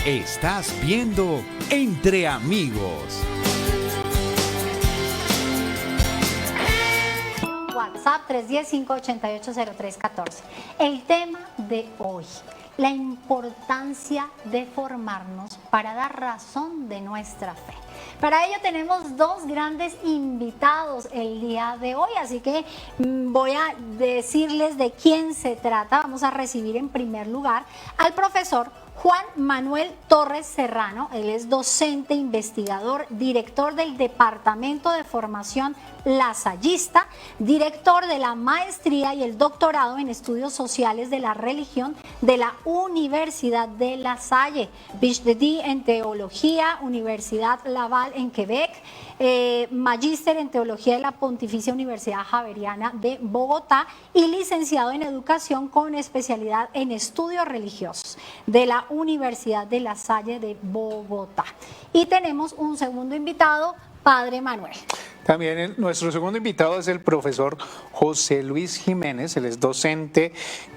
Estás viendo Entre Amigos. WhatsApp 310-588-0314. El tema de hoy, la importancia de formarnos para dar razón de nuestra fe. Para ello tenemos dos grandes invitados el día de hoy, así que voy a decirles de quién se trata. Vamos a recibir en primer lugar al profesor Juan Manuel Torres Serrano. Él es docente, investigador, director del Departamento de Formación Lasallista, director de la maestría y el doctorado en estudios sociales de la religión de la Universidad de La Salle, PhD en teología, Universidad Laval en Quebec, magíster en teología de la Pontificia Universidad Javeriana de Bogotá y licenciado en educación con especialidad en estudios religiosos de la Universidad de La Salle de Bogotá. Y tenemos un segundo invitado, Padre Manuel. También nuestro segundo invitado es el profesor José Luis Jiménez. Él es docente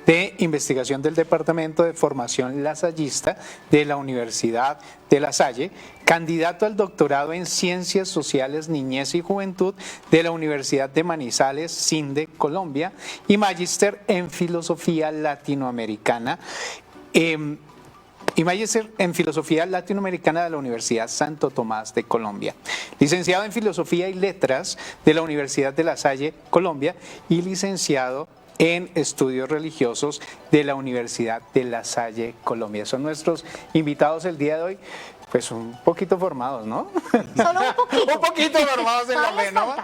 de investigación del Departamento de Formación Lasallista de la Universidad de La Salle, candidato al doctorado en Ciencias Sociales, Niñez y Juventud de la Universidad de Manizales, CINDE, Colombia, y magíster en Filosofía Latinoamericana. Y magíster en Filosofía Latinoamericana de la Universidad Santo Tomás de Colombia. Licenciado en Filosofía y Letras de la Universidad de La Salle, Colombia, y licenciado en Estudios Religiosos de la Universidad de La Salle, Colombia. Son nuestros invitados el día de hoy. Pues un poquito formados, ¿no? Solo un poquito. Un poquito formados en la fe, ¿no?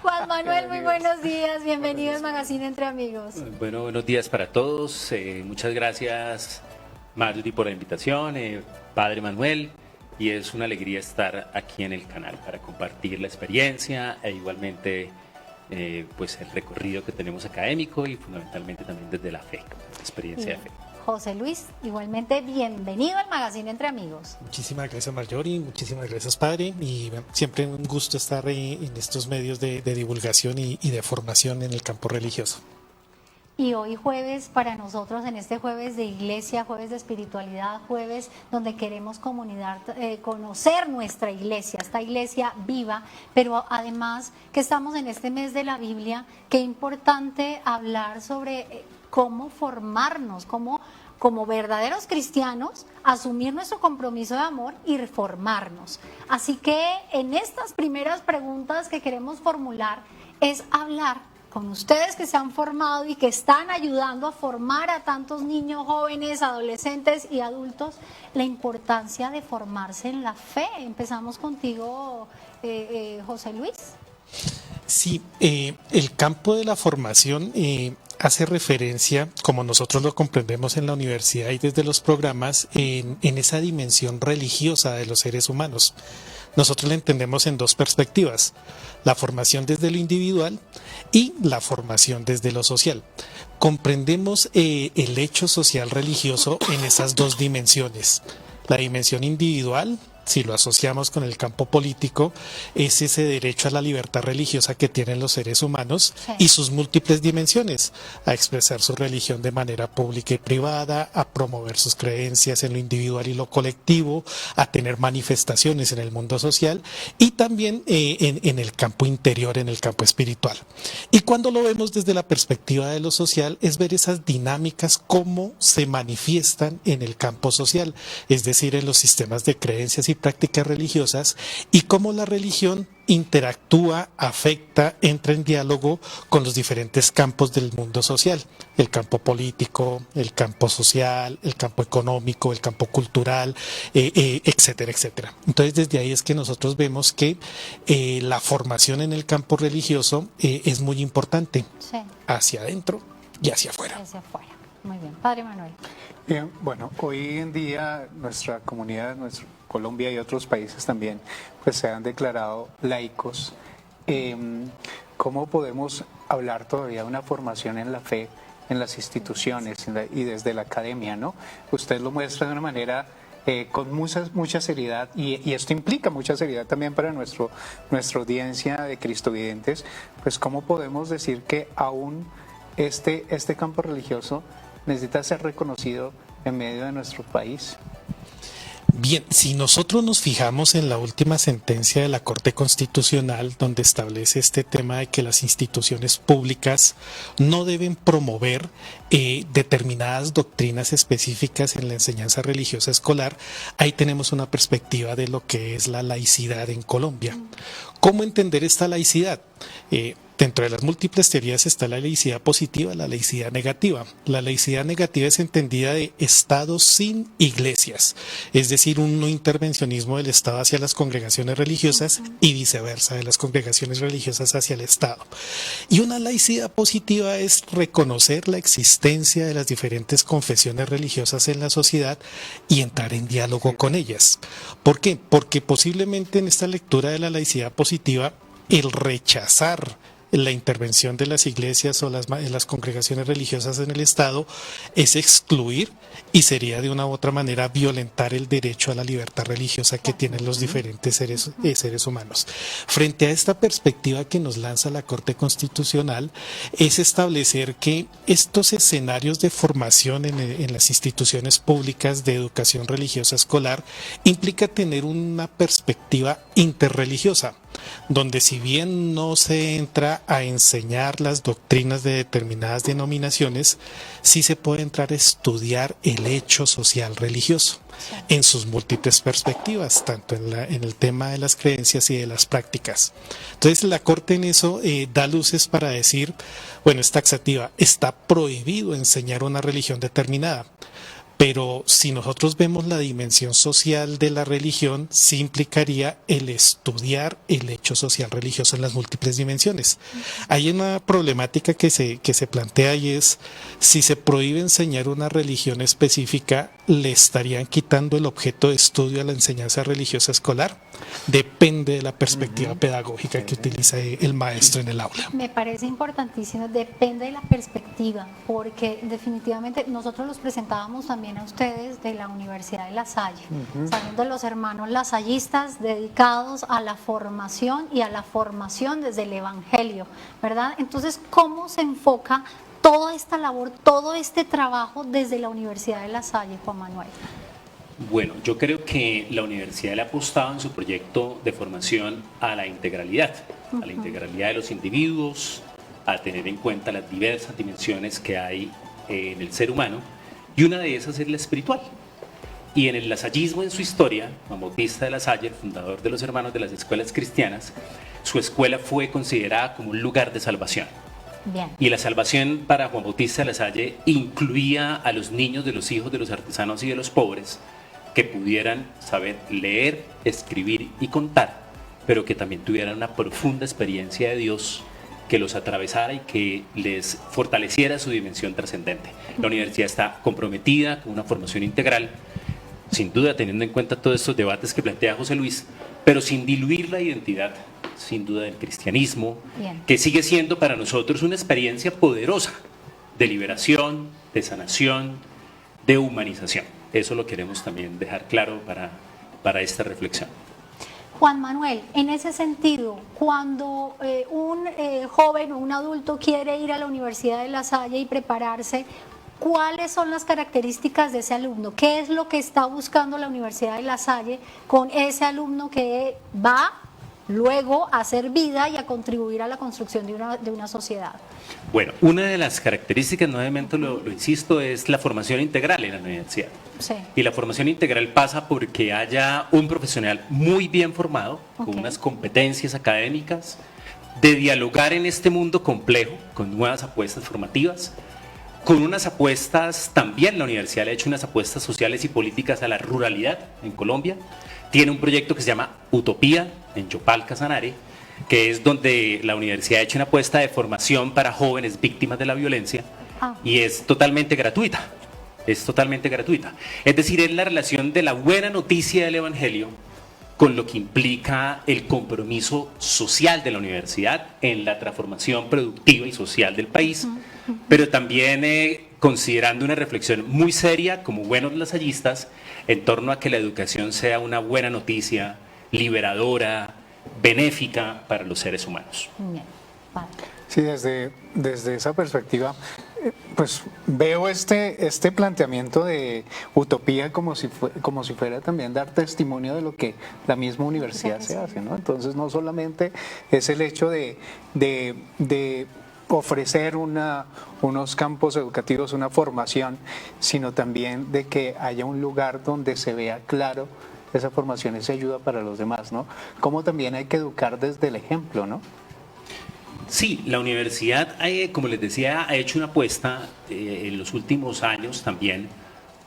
Juan Manuel, muy buenos días. Bienvenido al Magazine Entre Amigos. Bueno, buenos días para todos. Muchas gracias, Marjorie, por la invitación. Padre Manuel. Y es una alegría estar aquí en el canal para compartir la experiencia e igualmente pues el recorrido que tenemos académico y fundamentalmente también desde la fe, experiencia de fe. José Luis, igualmente bienvenido al Magazine Entre Amigos. Muchísimas gracias, Marjorie, muchísimas gracias, Padre, y siempre un gusto estar en estos medios de divulgación y de formación en el campo religioso. Y hoy jueves para nosotros, en este jueves de iglesia, jueves de espiritualidad, jueves donde queremos conocer nuestra iglesia, esta iglesia viva, pero además que estamos en este mes de la Biblia, qué importante hablar sobre cómo formarnos, cómo como verdaderos cristianos, asumir nuestro compromiso de amor y reformarnos. Así que en estas primeras preguntas que queremos formular es hablar con ustedes que se han formado y que están ayudando a formar a tantos niños, jóvenes, adolescentes y adultos, la importancia de formarse en la fe. Empezamos contigo, José Luis. Sí, el campo de la formación hace referencia, como nosotros lo comprendemos en la universidad y desde los programas, en esa dimensión religiosa de los seres humanos. Nosotros la entendemos en dos perspectivas, la formación desde lo individual y la formación desde lo social. Comprendemos el hecho social religioso en esas dos dimensiones. La dimensión individual, si lo asociamos con el campo político, es ese derecho a la libertad religiosa que tienen los seres humanos y sus múltiples dimensiones, a expresar su religión de manera pública y privada, a promover sus creencias en lo individual y lo colectivo, a tener manifestaciones en el mundo social y también en el campo interior, en el campo espiritual. Y cuando lo vemos desde la perspectiva de lo social, es ver esas dinámicas cómo se manifiestan en el campo social, es decir, en los sistemas de creencias y prácticas religiosas y cómo la religión interactúa, afecta, entra en diálogo con los diferentes campos del mundo social, el campo político, el campo social, el campo económico, el campo cultural, etcétera, etcétera. Entonces desde ahí es que nosotros vemos que la formación en el campo religioso es muy importante, hacia adentro y hacia afuera. Hacia afuera. Muy bien, Padre Manuel. Bien, bueno, hoy en día nuestra comunidad, Colombia y otros países también, pues se han declarado laicos. ¿Cómo podemos hablar todavía de una formación en la fe en las instituciones y desde la academia, ¿no? Usted lo muestra de una manera con mucha seriedad y esto implica mucha seriedad también para nuestra audiencia de cristovidentes. Pues ¿cómo podemos decir que aún este campo religioso necesita ser reconocido en medio de nuestro país. Bien, si nosotros nos fijamos en la última sentencia de la Corte Constitucional, donde establece este tema de que las instituciones públicas no deben promover determinadas doctrinas específicas en la enseñanza religiosa escolar, ahí tenemos una perspectiva de lo que es la laicidad en Colombia. ¿Cómo entender esta laicidad? Dentro de las múltiples teorías está la laicidad positiva, la laicidad negativa. La laicidad negativa es entendida de Estado sin iglesias, es decir, un no intervencionismo del Estado hacia las congregaciones religiosas y viceversa, de las congregaciones religiosas hacia el Estado. Y una laicidad positiva es reconocer la existencia de las diferentes confesiones religiosas en la sociedad y entrar en diálogo con ellas. ¿Por qué? Porque posiblemente en esta lectura de la laicidad positiva, el rechazar la intervención de las iglesias o las congregaciones religiosas en el Estado es excluir y sería de una u otra manera violentar el derecho a la libertad religiosa que tienen los diferentes seres humanos. Frente a esta perspectiva que nos lanza la Corte Constitucional es establecer que estos escenarios de formación en las instituciones públicas de educación religiosa escolar implica tener una perspectiva interreligiosa, donde si bien no se entra a enseñar las doctrinas de determinadas denominaciones, sí se puede entrar a estudiar el hecho social religioso en sus múltiples perspectivas, tanto en el tema de las creencias y de las prácticas. Entonces la Corte en eso da luces para decir, bueno, es taxativa, está prohibido enseñar una religión determinada. Pero si nosotros vemos la dimensión social de la religión, sí implicaría el estudiar el hecho social religioso en las múltiples dimensiones. Hay una problemática que se plantea y es, si se prohíbe enseñar una religión específica, ¿le estarían quitando el objeto de estudio a la enseñanza religiosa escolar? Depende de la perspectiva pedagógica que utiliza el maestro en el aula. Me parece importantísimo, depende de la perspectiva, porque definitivamente nosotros los presentábamos también a ustedes de la Universidad de La Salle, sabiendo los hermanos lasallistas dedicados a la formación y a la formación desde el Evangelio, ¿verdad? Entonces, ¿cómo se enfoca toda esta labor, todo este trabajo desde la Universidad de La Salle, Juan Manuel? Bueno, yo creo que la universidad le ha apostado en su proyecto de formación a la integralidad de los individuos, a tener en cuenta las diversas dimensiones que hay en el ser humano, y una de esas es la espiritual. Y en el lasallismo, en su historia, Juan Bautista de La Salle, el fundador de los Hermanos de las Escuelas Cristianas, su escuela fue considerada como un lugar de salvación. Bien. Y la salvación para Juan Bautista de La Salle incluía a los niños de los hijos de los artesanos y de los pobres, que pudieran saber leer, escribir y contar, pero que también tuvieran una profunda experiencia de Dios que los atravesara y que les fortaleciera su dimensión trascendente. La universidad está comprometida con una formación integral, sin duda teniendo en cuenta todos estos debates que plantea José Luis, pero sin diluir la identidad, sin duda, del cristianismo, Bien, que sigue siendo para nosotros una experiencia poderosa de liberación, de sanación, de humanización. Eso lo queremos también dejar claro para esta reflexión. Juan Manuel, en ese sentido, cuando un joven o un adulto quiere ir a la Universidad de La Salle y prepararse, ¿cuáles son las características de ese alumno? ¿Qué es lo que está buscando la Universidad de La Salle con ese alumno que va luego a hacer vida y a contribuir a la construcción de una sociedad? Bueno, una de las características, nuevamente lo insisto, es la formación integral en la universidad. Sí. Y la formación integral pasa porque haya un profesional muy bien formado, con unas competencias académicas, de dialogar en este mundo complejo, con nuevas apuestas formativas, con unas apuestas, también la universidad le ha hecho unas apuestas sociales y políticas a la ruralidad en Colombia. Tiene un proyecto que se llama Utopía en Yopal, Casanare, que es donde la universidad ha hecho una apuesta de formación para jóvenes víctimas de la violencia y es totalmente gratuita. Es totalmente gratuita. Es decir, es la relación de la buena noticia del Evangelio con lo que implica el compromiso social de la universidad en la transformación productiva y social del país, pero también considerando una reflexión muy seria como buenos lasallistas en torno a que la educación sea una buena noticia, liberadora, benéfica para los seres humanos. Bien, vale. Sí, desde esa perspectiva, pues veo este planteamiento de utopía como si fuera también dar testimonio de lo que la misma universidad se hace, ¿no? Entonces no solamente es el hecho de ofrecer unos campos educativos, una formación, sino también de que haya un lugar donde se vea claro esa formación, esa ayuda para los demás, ¿no? Como también hay que educar desde el ejemplo, ¿no? Sí, la universidad, como les decía, ha hecho una apuesta en los últimos años también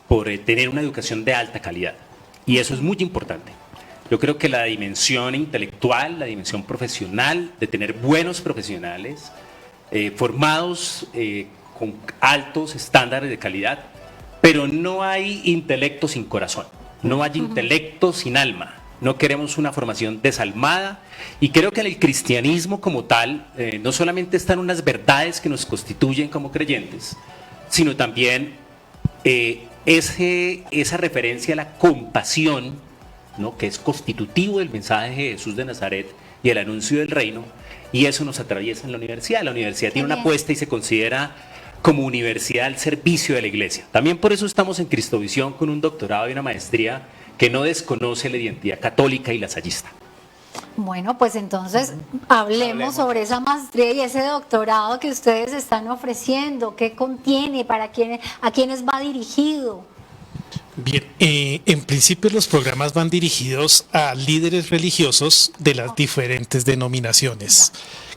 por tener una educación de alta calidad. Y eso es muy importante. Yo creo que la dimensión intelectual, la dimensión profesional, de tener buenos profesionales formados con altos estándares de calidad, pero no hay intelecto sin corazón, no hay intelecto sin alma. No queremos una formación desalmada, y creo que en el cristianismo como tal no solamente están unas verdades que nos constituyen como creyentes, sino también esa referencia a la compasión, ¿no?, que es constitutivo del mensaje de Jesús de Nazaret y el anuncio del reino, y eso nos atraviesa en la universidad. La universidad tiene una apuesta y se considera como universidad al servicio de la iglesia. También por eso estamos en Cristovisión con un doctorado y una maestría que no desconoce la identidad católica y lasallista. Bueno, pues entonces hablemos sobre esa maestría y ese doctorado que ustedes están ofreciendo. ¿Qué contiene? ¿A quiénes va dirigido? Bien, en principio los programas van dirigidos a líderes religiosos de las diferentes denominaciones.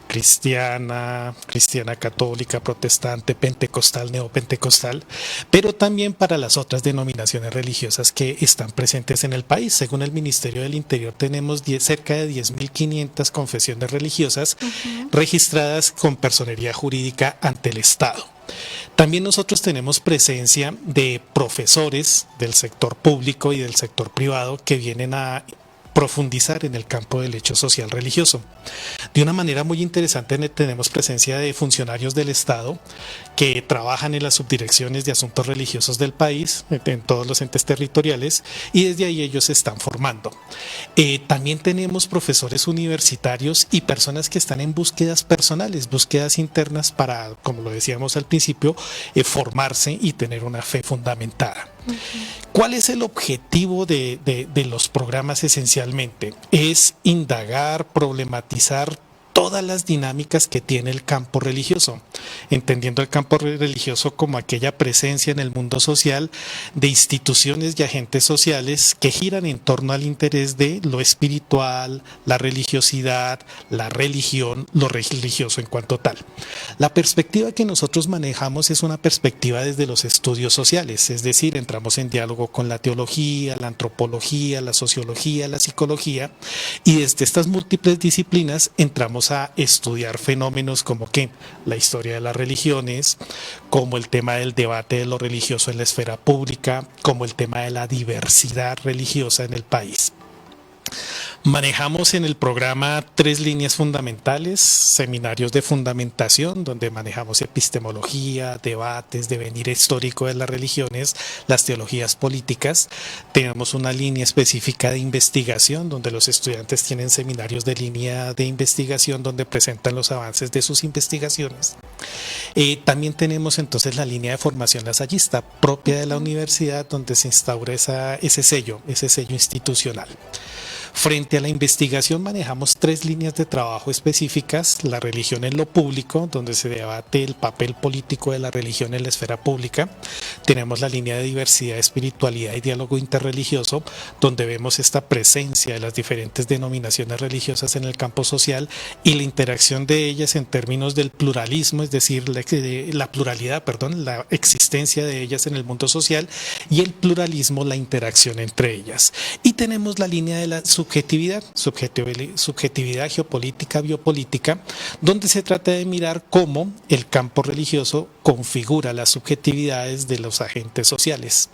Cristiana católica, protestante, pentecostal, neopentecostal, pero también para las otras denominaciones religiosas que están presentes en el país. Según el Ministerio del Interior, tenemos cerca de 10.500 confesiones religiosas registradas con personería jurídica ante el Estado. También nosotros tenemos presencia de profesores del sector público y del sector privado que vienen a profundizar en el campo del hecho social religioso. De una manera muy interesante tenemos presencia de funcionarios del Estado que trabajan en las subdirecciones de asuntos religiosos del país, en todos los entes territoriales, y desde ahí ellos se están formando. También tenemos profesores universitarios y personas que están en búsquedas personales, búsquedas internas para, como lo decíamos al principio, formarse y tener una fe fundamentada. ¿Cuál es el objetivo de los programas esencialmente? Es indagar, problematizar todas las dinámicas que tiene el campo religioso, entendiendo el campo religioso como aquella presencia en el mundo social de instituciones y agentes sociales que giran en torno al interés de lo espiritual, la religiosidad, la religión, lo religioso en cuanto tal. La perspectiva que nosotros manejamos es una perspectiva desde los estudios sociales, es decir, entramos en diálogo con la teología, la antropología, la sociología, la psicología, y desde estas múltiples disciplinas entramos a estudiar fenómenos como que la historia de las religiones, como el tema del debate de lo religioso en la esfera pública, como el tema de la diversidad religiosa en el país. Manejamos en el programa 3 líneas fundamentales: seminarios de fundamentación, donde manejamos epistemología, debates, devenir histórico de las religiones, las teologías políticas. Tenemos una línea específica de investigación, donde los estudiantes tienen seminarios de línea de investigación, donde presentan los avances de sus investigaciones. También tenemos entonces la línea de formación lasallista propia de la universidad, donde se instaura ese sello institucional. Frente a la investigación manejamos 3 líneas de trabajo específicas: la religión en lo público, donde se debate el papel político de la religión en la esfera pública. Tenemos la línea de diversidad, espiritualidad y diálogo interreligioso, donde vemos esta presencia de las diferentes denominaciones religiosas en el campo social y la interacción de ellas en términos del pluralismo, es decir, la pluralidad, la existencia de ellas en el mundo social, y el pluralismo, la interacción entre ellas. Y tenemos la línea de la subjetividad geopolítica, biopolítica, donde se trata de mirar cómo el campo religioso configura las subjetividades de los agentes sociales.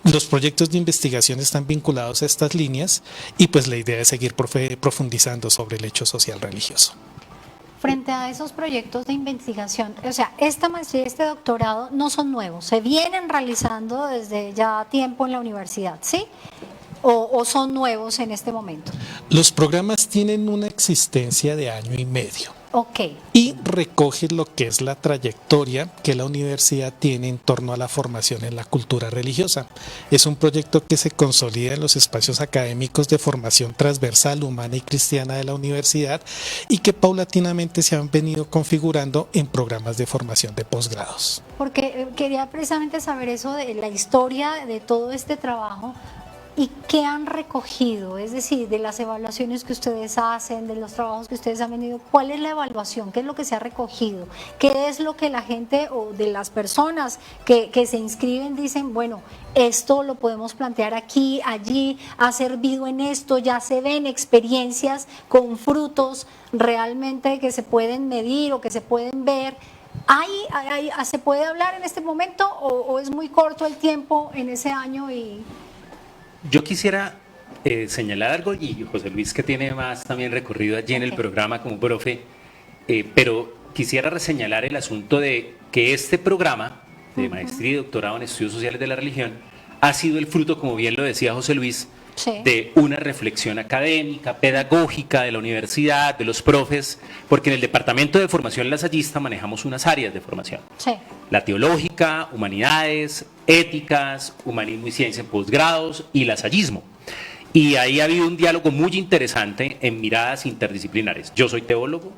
Los proyectos de investigación están vinculados a estas líneas y pues la idea es seguir profundizando sobre el hecho social religioso. Frente a esos proyectos de investigación, o sea, esta maestría y este doctorado no son nuevos, se vienen realizando desde ya tiempo en la universidad, ¿sí? ¿O son nuevos en este momento? Los programas tienen una existencia de 1 año y medio. Ok. Y recoge lo que es la trayectoria que la universidad tiene en torno a la formación en la cultura religiosa. Es un proyecto que se consolida en los espacios académicos de formación transversal, humana y cristiana de la universidad y que paulatinamente se han venido configurando en programas de formación de posgrados. Porque quería precisamente saber eso de la historia de todo este trabajo. ¿Y qué han recogido? Es decir, de las evaluaciones que ustedes hacen, de los trabajos que ustedes han venido, ¿cuál es la evaluación? ¿Qué es lo que se ha recogido? ¿Qué es lo que la gente o de las personas que se inscriben dicen, bueno, esto lo podemos plantear aquí, allí, ha servido en esto, ya se ven experiencias con frutos realmente que se pueden medir o que se pueden ver? ¿Se puede hablar en este momento o es muy corto el tiempo en ese año y...? Yo quisiera señalar algo, y José Luis, que tiene más también recorrido allí en el programa como profe, pero quisiera reseñalar el asunto de que este programa de maestría y doctorado en estudios sociales de la religión ha sido el fruto, como bien lo decía José Luis, de una reflexión académica, pedagógica de la universidad, de los profes, porque en el departamento de formación lasallista manejamos unas áreas de formación. La teológica, humanidades, éticas, humanismo y ciencia en posgrados y lasallismo. Y ahí ha habido un diálogo muy interesante en miradas interdisciplinares. Yo soy teólogo,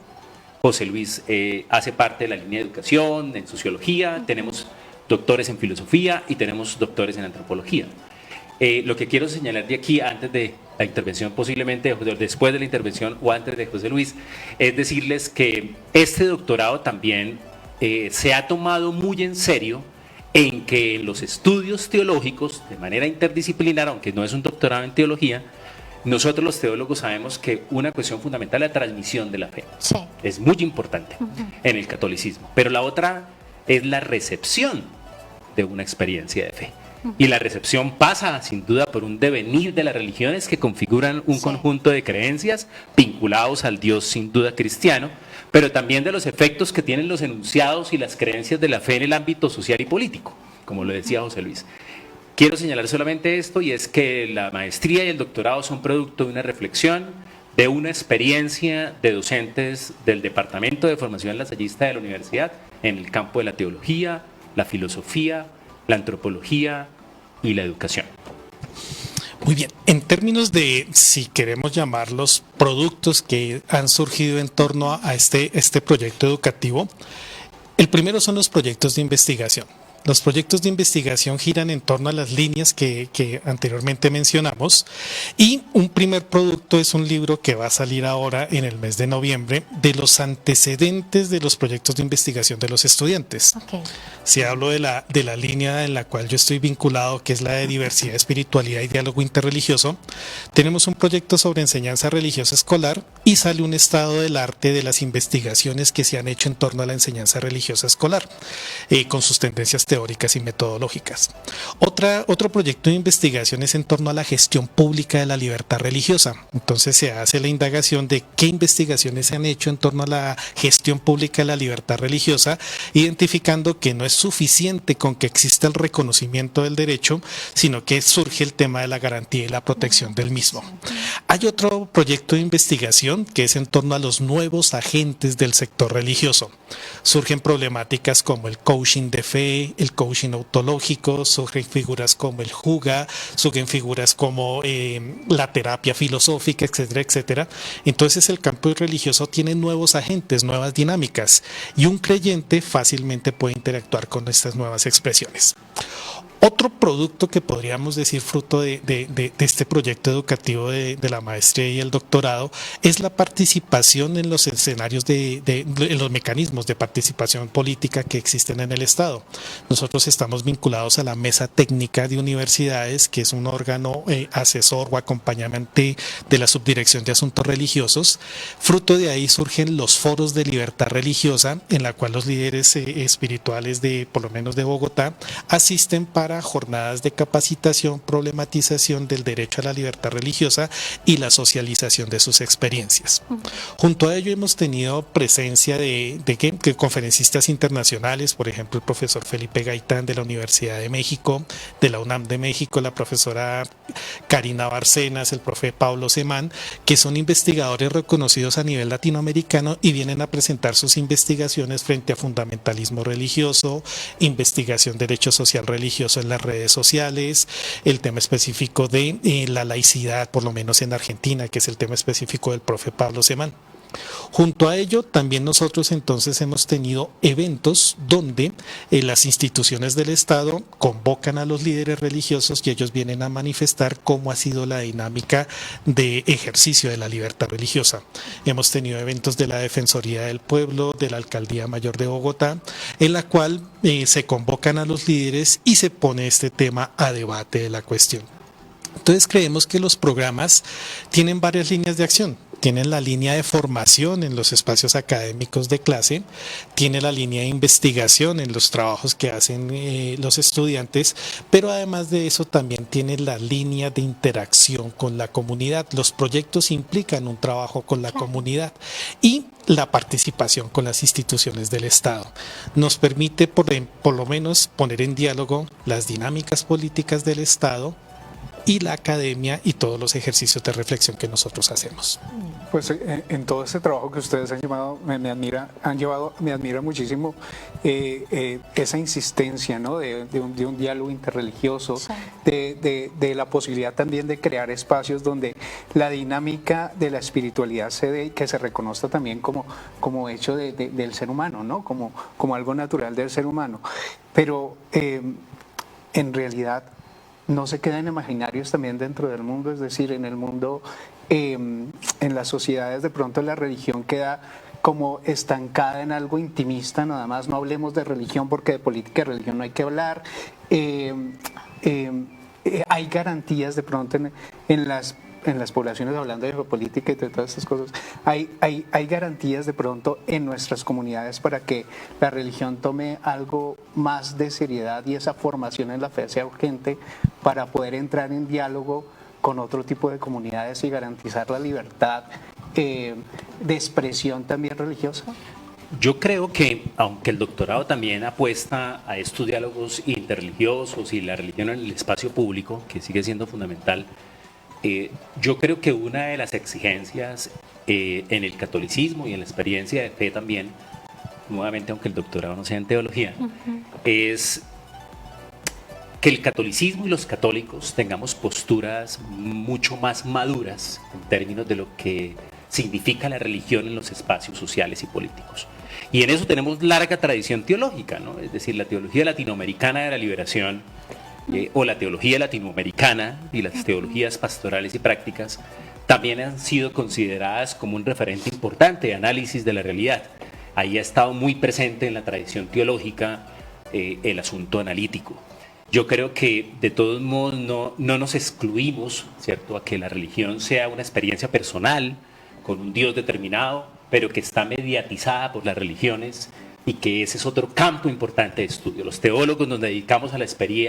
José Luis hace parte de la línea de educación, en sociología, tenemos doctores en filosofía y tenemos doctores en antropología. Lo que quiero señalar de aquí, antes de la intervención posiblemente, después de la intervención o antes de José Luis, es decirles que este doctorado también se ha tomado muy en serio en que los estudios teológicos, de manera interdisciplinar, aunque no es un doctorado en teología, nosotros los teólogos sabemos que una cuestión fundamental es la transmisión de la fe. Es muy importante en el catolicismo, pero la otra es la recepción de una experiencia de fe. Y la recepción pasa, sin duda, por un devenir de las religiones que configuran un conjunto de creencias vinculados al Dios, sin duda, cristiano, pero también de los efectos que tienen los enunciados y las creencias de la fe en el ámbito social y político, como lo decía José Luis. Quiero señalar solamente esto, y es que la maestría y el doctorado son producto de una reflexión, de una experiencia de docentes del Departamento de Formación Lasallista de la Universidad en el campo de la teología, la filosofía, la antropología y la educación. Muy bien, en términos de, si queremos llamarlos, productos que han surgido en torno a este proyecto educativo, el primero son los proyectos de investigación. Los proyectos de investigación giran en torno a las líneas que anteriormente mencionamos, y un primer producto es un libro que va a salir ahora en el mes de noviembre de los antecedentes de los proyectos de investigación de los estudiantes. Si hablo de la línea en la cual yo estoy vinculado, que es la de diversidad, espiritualidad y diálogo interreligioso, tenemos un proyecto sobre enseñanza religiosa escolar y sale un estado del arte de las investigaciones que se han hecho en torno a la enseñanza religiosa escolar, con sus tendencias teóricas y metodológicas. Otro proyecto de investigación es en torno a la gestión pública de la libertad religiosa. Entonces se hace la indagación de qué investigaciones se han hecho en torno a la gestión pública de la libertad religiosa, identificando que no es suficiente con que exista el reconocimiento del derecho, sino que surge el tema de la garantía y la protección del mismo. Hay otro proyecto de investigación que es en torno a los nuevos agentes del sector religioso. Surgen problemáticas como el coaching de fe, el coaching ontológico, surgen figuras como el juga, surgen figuras como la terapia filosófica, etcétera, etcétera. Entonces el campo religioso tiene nuevos agentes, nuevas dinámicas, y un creyente fácilmente puede interactuar con estas nuevas expresiones. Otro producto que podríamos decir fruto de este proyecto educativo de la maestría y el doctorado es la participación en los escenarios en los mecanismos de participación política que existen en el Estado. Nosotros estamos vinculados a la Mesa Técnica de Universidades, que es un órgano asesor o acompañante de la Subdirección de Asuntos Religiosos. Fruto de ahí surgen los foros de libertad religiosa, en la cual los líderes espirituales por lo menos de Bogotá, asisten para para jornadas de capacitación, problematización del derecho a la libertad religiosa y la socialización de sus experiencias. Junto a ello hemos tenido presencia de conferencistas internacionales, por ejemplo el profesor Felipe Gaitán de la Universidad de México, de la UNAM de México, la profesora Karina Barcenas, el profe Pablo Semán, que son investigadores reconocidos a nivel latinoamericano y vienen a presentar sus investigaciones frente a fundamentalismo religioso, investigación derecho social religioso en las redes sociales, el tema específico de la laicidad, por lo menos en Argentina, que es el tema específico del profe Pablo Semán. Junto a ello, también nosotros entonces hemos tenido eventos donde las instituciones del Estado convocan a los líderes religiosos y ellos vienen a manifestar cómo ha sido la dinámica de ejercicio de la libertad religiosa. Hemos tenido eventos de la Defensoría del Pueblo, de la Alcaldía Mayor de Bogotá, en la cual se convocan a los líderes y se pone este tema a debate de la cuestión. Entonces creemos que los programas tienen varias líneas de acción. Tienen la línea de formación en los espacios académicos de clase, tiene la línea de investigación en los trabajos que hacen los estudiantes, pero además de eso también tiene la línea de interacción con la comunidad. Los proyectos implican un trabajo con la comunidad y la participación con las instituciones del Estado. Nos permite por lo menos poner en diálogo las dinámicas políticas del Estado y la academia y todos los ejercicios de reflexión que nosotros hacemos. Pues en todo este trabajo que ustedes han llevado, me admira muchísimo esa insistencia, ¿no? de un diálogo interreligioso, Sí. de la posibilidad también de crear espacios donde la dinámica de la espiritualidad se dé, que se reconozca también como hecho del ser humano, ¿no? Como algo natural del ser humano. Pero en realidad no se quedan imaginarios también dentro del mundo, es decir, en el mundo, en las sociedades de pronto la religión queda como estancada en algo intimista, nada más no hablemos de religión porque de política y religión no hay que hablar. Hay garantías de pronto en las poblaciones, hablando de geopolítica y de todas estas cosas, hay garantías de pronto en nuestras comunidades para que la religión tome algo más de seriedad y esa formación en la fe sea urgente para poder entrar en diálogo con otro tipo de comunidades y garantizar la libertad de expresión también religiosa. Yo creo que, aunque el doctorado también apuesta a estos diálogos interreligiosos y la religión en el espacio público, que sigue siendo fundamental, yo creo que una de las exigencias en el catolicismo y en la experiencia de fe también, nuevamente aunque el doctorado no sea en teología, es que el catolicismo y los católicos tengamos posturas mucho más maduras en términos de lo que significa la religión en los espacios sociales y políticos. Y en eso tenemos larga tradición teológica, ¿no? Es decir, la teología latinoamericana de la liberación o la teología latinoamericana y las teologías pastorales y prácticas también han sido consideradas como un referente importante de análisis de la realidad. Ahí ha estado muy presente en la tradición teológica el asunto analítico. Yo creo que de todos modos no nos excluimos, ¿cierto?, a que la religión sea una experiencia personal con un Dios determinado, pero que está mediatizada por las religiones y que ese es otro campo importante de estudio. Los teólogos nos dedicamos a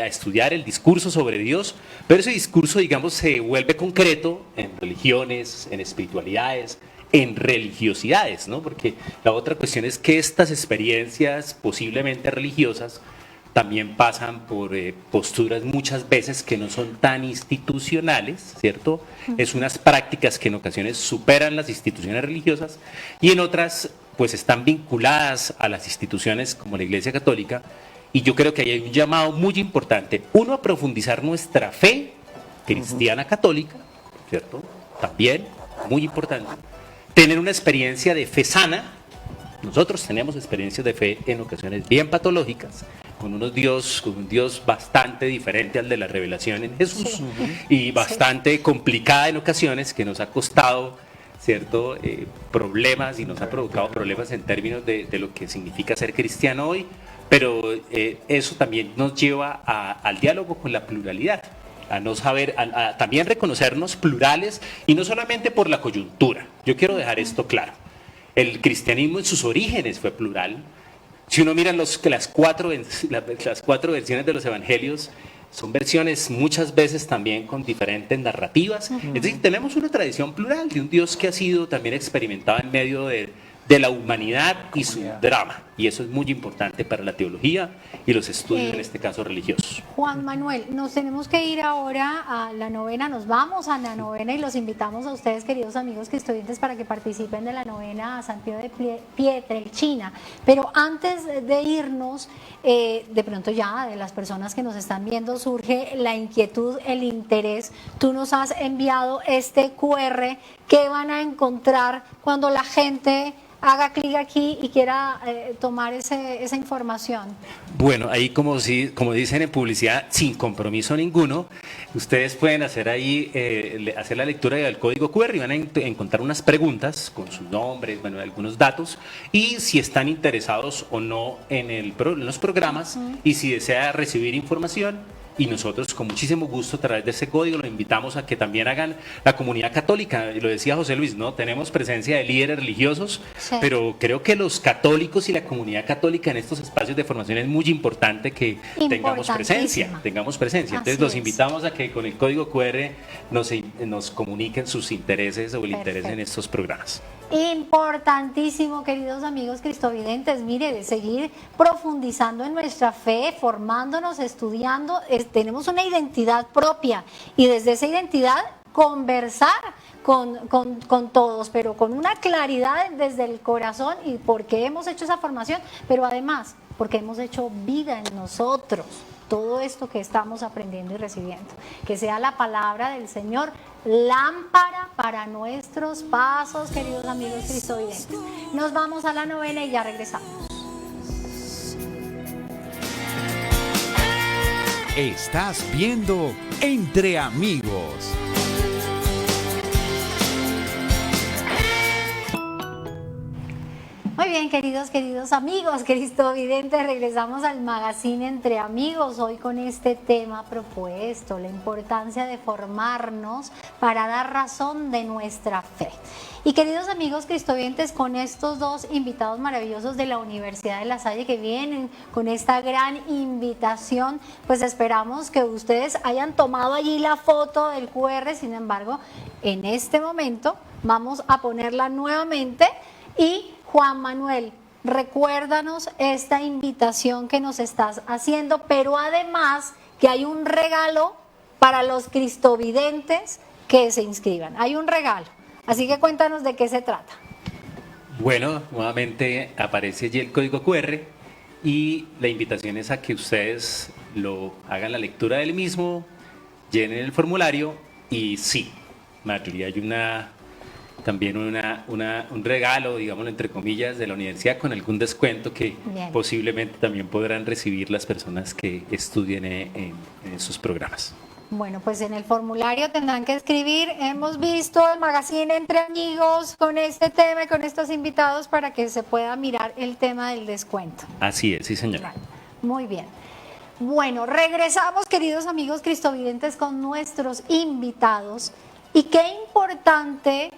estudiar el discurso sobre Dios, pero ese discurso, digamos, se vuelve concreto en religiones, en espiritualidades, en religiosidades, ¿no? Porque la otra cuestión es que estas experiencias posiblemente religiosas también pasan por posturas muchas veces que no son tan institucionales, ¿cierto? Es unas prácticas que en ocasiones superan las instituciones religiosas y en otras pues están vinculadas a las instituciones como la Iglesia Católica, y yo creo que ahí hay un llamado muy importante, uno, a profundizar nuestra fe cristiana católica, ¿cierto? También, muy importante, tener una experiencia de fe sana. Nosotros tenemos experiencias de fe en ocasiones bien patológicas, con un Dios bastante diferente al de la revelación en Jesús, y bastante complicada en ocasiones, que nos ha costado, ¿cierto?, problemas, y nos ha provocado problemas en términos de lo que significa ser cristiano hoy, pero eso también nos lleva al diálogo con la pluralidad, a no saber, a también reconocernos plurales, y no solamente por la coyuntura. Yo quiero dejar esto claro. El cristianismo en sus orígenes fue plural. Si uno mira las cuatro versiones de los evangelios, Son versiones muchas veces también con diferentes narrativas. Es decir, tenemos una tradición plural de un Dios que ha sido también experimentado en medio de la humanidad y su drama. Y eso es muy importante para la teología y los estudios, en este caso, religiosos. Juan Manuel, nos tenemos que ir ahora a la novena, nos vamos a la novena y los invitamos a ustedes, queridos amigos estudiantes, para que participen de la novena a San Pío de Pietrelcina. Pero antes de irnos, de pronto ya de las personas que nos están viendo surge la inquietud, el interés. Tú nos has enviado este QR. ¿Qué van a encontrar cuando la gente haga clic aquí y quiera tomar esa información? Bueno, ahí como dicen en publicidad, sin compromiso ninguno, ustedes pueden hacer ahí, hacer la lectura del código QR y van a encontrar unas preguntas con sus nombres, bueno, algunos datos, y si están interesados o no en los programas, y si desea recibir información. Y nosotros con muchísimo gusto a través de ese código lo invitamos a que también hagan la comunidad católica. Y lo decía José Luis, ¿no? Tenemos presencia de líderes religiosos, sí, pero creo que los católicos y la comunidad católica en estos espacios de formación es muy importante que tengamos presencia. Entonces los invitamos a que con el código QR nos comuniquen sus intereses o el interés en estos programas. Importantísimo, queridos amigos cristovidentes, mire, de seguir profundizando en nuestra fe, formándonos, estudiando, tenemos una identidad propia y desde esa identidad conversar con todos, pero con una claridad desde el corazón y porque hemos hecho esa formación, pero además porque hemos hecho vida en nosotros. Todo esto que estamos aprendiendo y recibiendo, que sea la palabra del Señor lámpara para nuestros pasos, queridos amigos cristovidentes. Nos vamos a la novena y ya regresamos. Estás viendo Entre Amigos. Muy bien, queridos amigos cristovidentes, regresamos al magazine Entre Amigos, hoy con este tema propuesto, la importancia de formarnos para dar razón de nuestra fe. Y queridos amigos cristovidentes, con estos dos invitados maravillosos de la Universidad de La Salle que vienen con esta gran invitación, pues esperamos que ustedes hayan tomado allí la foto del QR, sin embargo, en este momento vamos a ponerla nuevamente y Juan Manuel, recuérdanos esta invitación que nos estás haciendo, pero además que hay un regalo para los cristovidentes que se inscriban. Hay un regalo, así que cuéntanos de qué se trata. Bueno, nuevamente aparece allí el código QR y la invitación es a que ustedes hagan la lectura del mismo, llenen el formulario y sí, Marjorie, hay también un regalo, digámoslo entre comillas, de la universidad con algún descuento que posiblemente también podrán recibir las personas que estudien en sus programas. Bueno, pues en el formulario tendrán que escribir, hemos visto el magazine Entre Amigos con este tema y con estos invitados para que se pueda mirar el tema del descuento. Así es, sí señora. Muy bien. Bueno, regresamos, queridos amigos cristovidentes, con nuestros invitados. Y qué importante,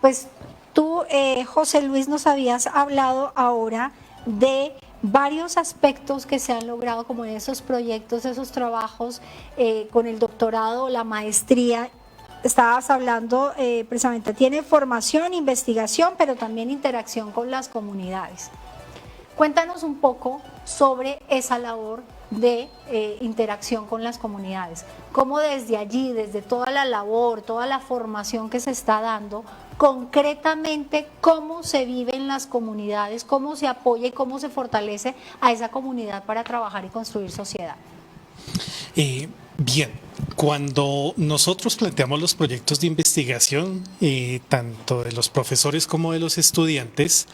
pues tú, José Luis, nos habías hablado ahora de varios aspectos que se han logrado como en esos proyectos, esos trabajos con el doctorado, la maestría. Estabas hablando precisamente, tiene formación, investigación, pero también interacción con las comunidades. Cuéntanos un poco sobre esa labor de interacción con las comunidades, cómo desde allí, desde toda la labor, toda la formación que se está dando, concretamente cómo se vive en las comunidades, cómo se apoya y cómo se fortalece a esa comunidad para trabajar y construir sociedad. Bien, cuando nosotros planteamos los proyectos de investigación, tanto de los profesores como de los estudiantes,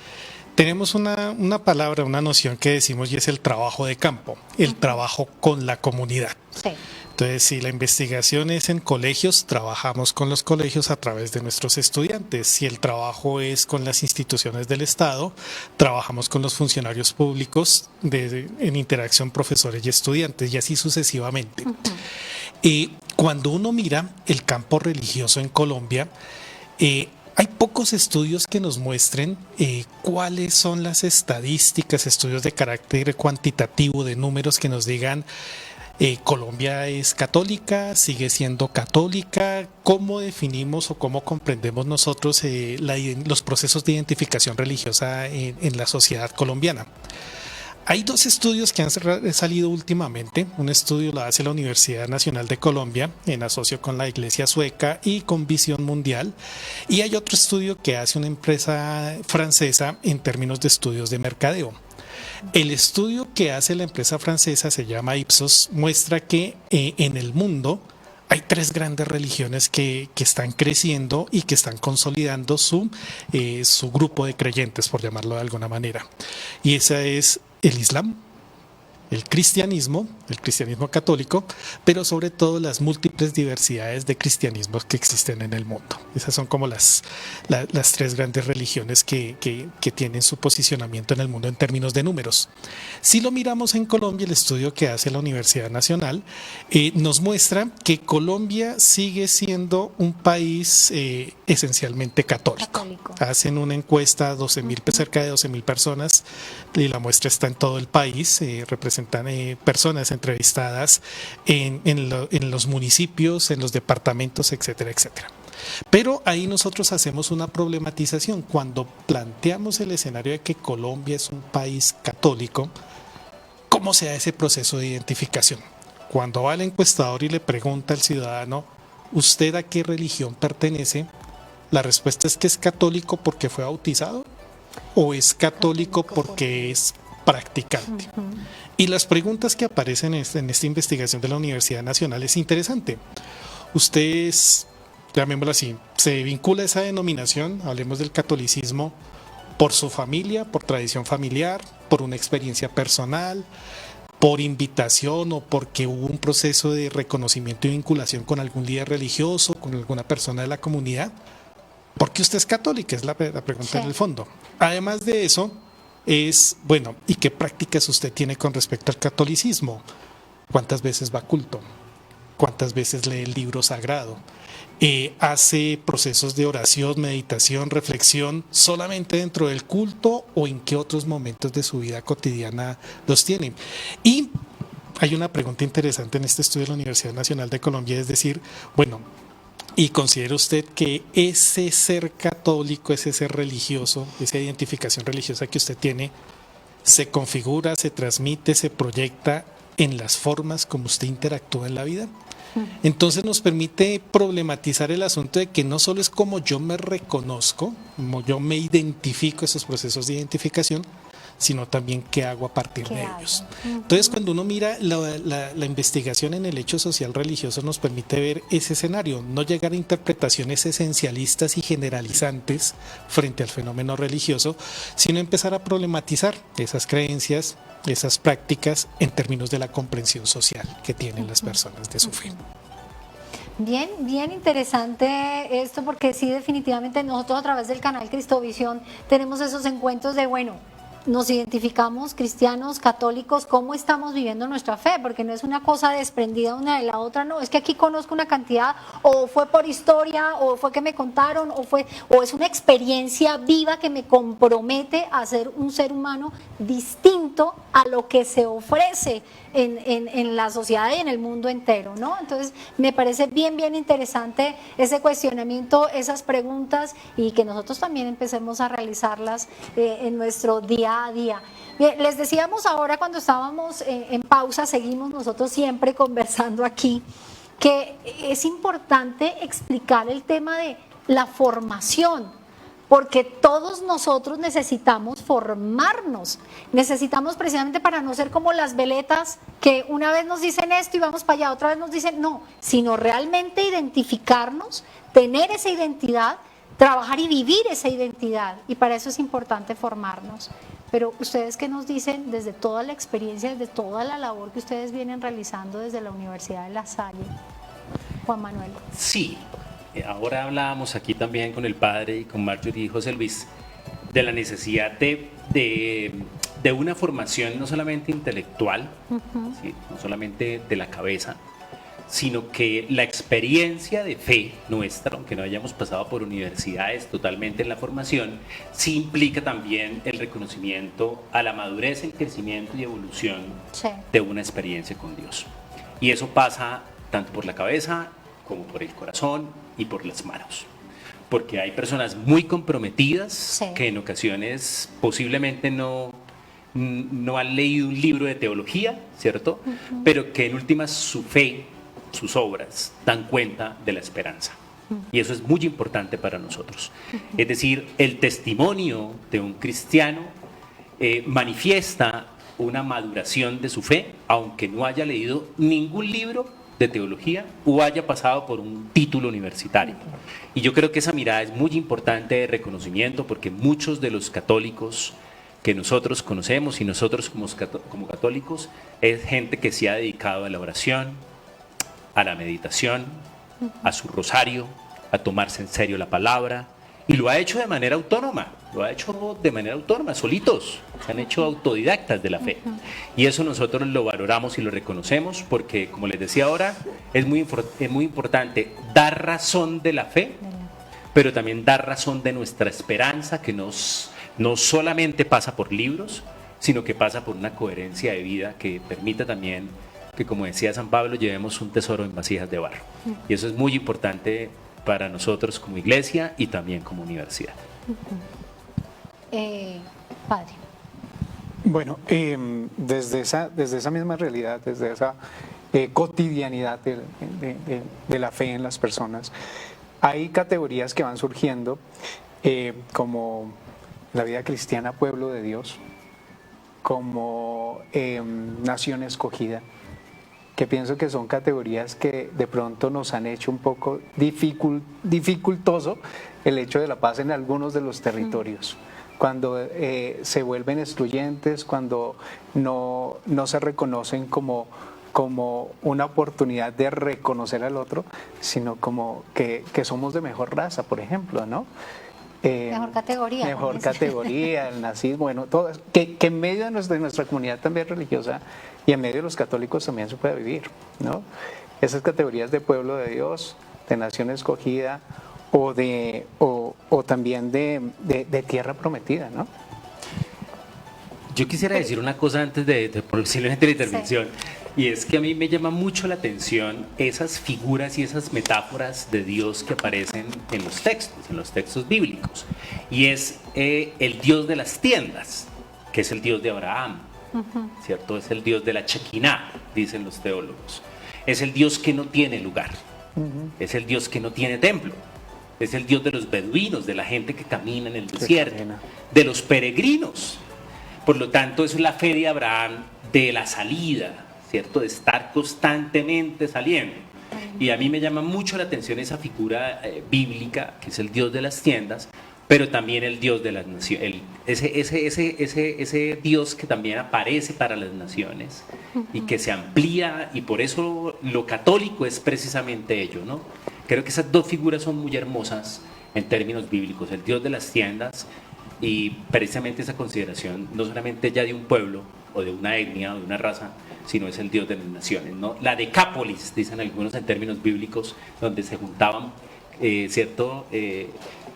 tenemos una palabra, una noción que decimos y es el trabajo de campo, el trabajo con la comunidad. Sí. Entonces, si la investigación es en colegios, trabajamos con los colegios a través de nuestros estudiantes. Si el trabajo es con las instituciones del Estado, trabajamos con los funcionarios públicos en interacción profesores y estudiantes y así sucesivamente. Cuando uno mira el campo religioso en Colombia, hay pocos estudios que nos muestren cuáles son las estadísticas, estudios de carácter cuantitativo, de números que nos digan Colombia es católica, sigue siendo católica. ¿Cómo definimos o cómo comprendemos nosotros los procesos de identificación religiosa en la sociedad colombiana? Hay dos estudios que han salido últimamente. Un estudio lo hace la Universidad Nacional de Colombia en asocio con la Iglesia Sueca y con Visión Mundial. Y hay otro estudio que hace una empresa francesa en términos de estudios de mercadeo. El estudio que hace la empresa francesa se llama Ipsos, muestra que en el mundo hay 3 grandes religiones que están creciendo y que están consolidando su grupo de creyentes, por llamarlo de alguna manera. Y esa es el Islam, el cristianismo católico, pero sobre todo las múltiples diversidades de cristianismos que existen en el mundo. Esas son como las 3 grandes religiones que tienen su posicionamiento en el mundo en términos de números. Si lo miramos en Colombia, el estudio que hace la Universidad Nacional nos muestra que Colombia sigue siendo un país esencialmente católico. Hacen una encuesta a cerca de 12,000 personas y la muestra está en todo el país, representan personas entrevistadas en los municipios, en los departamentos, etcétera, etcétera. Pero ahí nosotros hacemos una problematización. Cuando planteamos el escenario de que Colombia es un país católico, ¿cómo se da ese proceso de identificación? Cuando va el encuestador y le pregunta al ciudadano, ¿usted a qué religión pertenece? La respuesta es que es católico porque fue bautizado o es católico porque es practicante. Y las preguntas que aparecen en esta investigación de la Universidad Nacional es interesante. Usted es, llamémoslo así, se vincula a esa denominación, hablemos del catolicismo, por su familia, por tradición familiar, por una experiencia personal, por invitación o porque hubo un proceso de reconocimiento y vinculación con algún líder religioso, con alguna persona de la comunidad. ¿Por qué usted es católica? Es la pregunta en el fondo. Además de eso, bueno, ¿y qué prácticas usted tiene con respecto al catolicismo? ¿Cuántas veces va a culto? ¿Cuántas veces lee el libro sagrado? ¿Hace procesos de oración, meditación, reflexión solamente dentro del culto o en qué otros momentos de su vida cotidiana los tiene? Y hay una pregunta interesante en este estudio de la Universidad Nacional de Colombia, es decir, bueno, ¿y considera usted que ese ser católico, ese ser religioso, esa identificación religiosa que usted tiene, se configura, se transmite, se proyecta en las formas como usted interactúa en la vida? Entonces nos permite problematizar el asunto de que no solo es como yo me reconozco, como yo me identifico, esos procesos de identificación, sino también qué hago a partir de ellos. Entonces, cuando uno mira la investigación en el hecho social religioso, nos permite ver ese escenario, no llegar a interpretaciones esencialistas y generalizantes frente al fenómeno religioso, sino empezar a problematizar esas creencias, esas prácticas en términos de la comprensión social que tienen las personas de su fe. Bien, bien interesante esto, porque sí, definitivamente nosotros a través del canal Cristovisión tenemos esos encuentros de, bueno, nos identificamos cristianos, católicos, cómo estamos viviendo nuestra fe, porque no es una cosa desprendida una de la otra, no, es que aquí conozco una cantidad, o fue por historia, o fue que me contaron, o es una experiencia viva que me compromete a ser un ser humano distinto a lo que se ofrece en la sociedad y en el mundo entero, ¿no? Entonces me parece bien, bien interesante ese cuestionamiento, esas preguntas, y que nosotros también empecemos a realizarlas en nuestro día a día. Bien, les decíamos ahora cuando estábamos en pausa, seguimos nosotros siempre conversando aquí, que es importante explicar el tema de la formación, porque todos nosotros necesitamos formarnos, necesitamos precisamente para no ser como las veletas que una vez nos dicen esto y vamos para allá, otra vez nos dicen no, sino realmente identificarnos, tener esa identidad, trabajar y vivir esa identidad, y para eso es importante formarnos. Pero ustedes, ¿qué nos dicen desde toda la experiencia, desde toda la labor que ustedes vienen realizando desde la Universidad de La Salle? Juan Manuel. Sí, ahora hablábamos aquí también con el padre y con Marjorie y José Luis de la necesidad de una formación no solamente intelectual, ¿sí? No solamente de la cabeza, sino que la experiencia de fe nuestra, aunque no hayamos pasado por universidades totalmente en la formación, sí implica también el reconocimiento a la madurez, el crecimiento y evolución de una experiencia con Dios. Y eso pasa tanto por la cabeza como por el corazón y por las manos. Porque hay personas muy comprometidas Sí. que en ocasiones posiblemente no han leído un libro de teología, ¿cierto? Pero que en últimas su fe, sus obras, dan cuenta de la esperanza. Y eso es muy importante para nosotros. Es decir, el testimonio de un cristiano manifiesta una maduración de su fe, aunque no haya leído ningún libro de teología o haya pasado por un título universitario. Y yo creo que esa mirada es muy importante de reconocimiento, porque muchos de los católicos que nosotros conocemos y nosotros como católicos es gente que se ha dedicado a la oración, a la meditación, a su rosario, a tomarse en serio la palabra, y lo ha hecho de manera autónoma, solitos, se han hecho autodidactas de la fe. Y eso nosotros lo valoramos y lo reconocemos porque, como les decía ahora, es muy importante dar razón de la fe, pero también dar razón de nuestra esperanza, que no solamente pasa por libros, sino que pasa por una coherencia de vida que permita también que, como decía San Pablo, llevemos un tesoro en vasijas de barro. Y eso es muy importante para nosotros como iglesia y también como universidad. Padre. Bueno, desde esa misma realidad, desde esa cotidianidad de la fe en las personas, hay categorías que van surgiendo como la vida cristiana, pueblo de Dios, como nación escogida, que pienso que son categorías que de pronto nos han hecho un poco dificultoso el hecho de la paz en algunos de los territorios. Cuando se vuelven excluyentes, cuando no se reconocen como una oportunidad de reconocer al otro, sino como que somos de mejor raza, por ejemplo, ¿no? Mejor categoría. Mejor categoría, el nazismo, bueno, todo eso, que en medio de nuestra comunidad también religiosa y en medio de los católicos también se puede vivir, ¿no? Esas categorías de pueblo de Dios, de nación escogida o también de tierra prometida, ¿no? Yo quisiera decir una cosa antes de posiblemente la intervención, y es que a mí me llama mucho la atención esas figuras y esas metáforas de Dios que aparecen en los textos bíblicos. Y es el Dios de las tiendas, que es el Dios de Abraham, ¿cierto? Es el Dios de la Shekinah, dicen los teólogos. Es el Dios que no tiene lugar, es el Dios que no tiene templo. Es el Dios de los beduinos, de la gente que camina en el desierto, de los peregrinos. Por lo tanto, es la fe de Abraham de la salida, ¿cierto? De estar constantemente saliendo. Y a mí me llama mucho la atención esa figura bíblica, que es el Dios de las tiendas, pero también el Dios de las naciones, ese Dios que también aparece para las naciones y que se amplía, y por eso lo católico es precisamente ello, ¿no? Creo que esas dos figuras son muy hermosas en términos bíblicos, el Dios de las tiendas y precisamente esa consideración no solamente ya de un pueblo o de una etnia o de una raza, sino es el Dios de las naciones, ¿no? La decápolis, dicen algunos en términos bíblicos, donde se juntaban, ¿cierto?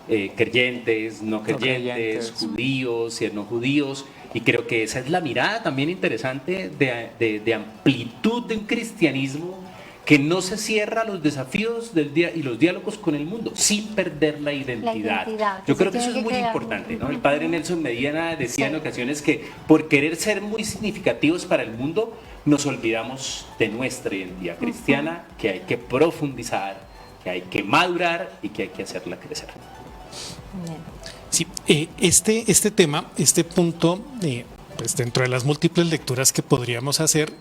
Creyentes, no creyentes, judíos y no judíos, y creo que esa es la mirada también interesante de amplitud de un cristianismo que no se cierra a los desafíos del día y los diálogos con el mundo sin perder la identidad. Yo creo que eso es muy importante, ¿no? El padre Nelson Medina decía en ocasiones que por querer ser muy significativos para el mundo nos olvidamos de nuestra identidad cristiana, que hay que profundizar, que hay que madurar y que hay que hacerla crecer. Sí, este tema, este punto, pues dentro de las múltiples lecturas que podríamos hacer,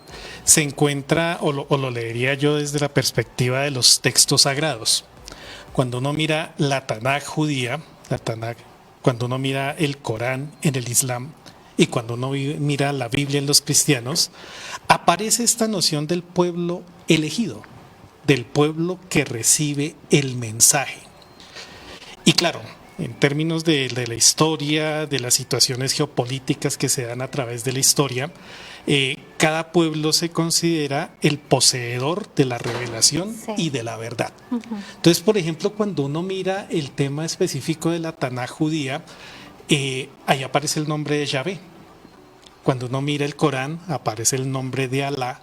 se encuentra, o lo leería yo desde la perspectiva de los textos sagrados. Cuando uno mira la Tanaj judía, cuando uno mira el Corán en el Islam y cuando uno mira la Biblia en los cristianos, aparece esta noción del pueblo elegido, del pueblo que recibe el mensaje. Y claro, en términos de la historia, de las situaciones geopolíticas que se dan a través de la historia, cada pueblo se considera el poseedor de la revelación y de la verdad. Entonces, por ejemplo, cuando uno mira el tema específico de la Tanaj judía, ahí aparece el nombre de Yahvé. Cuando uno mira el Corán, aparece el nombre de Alá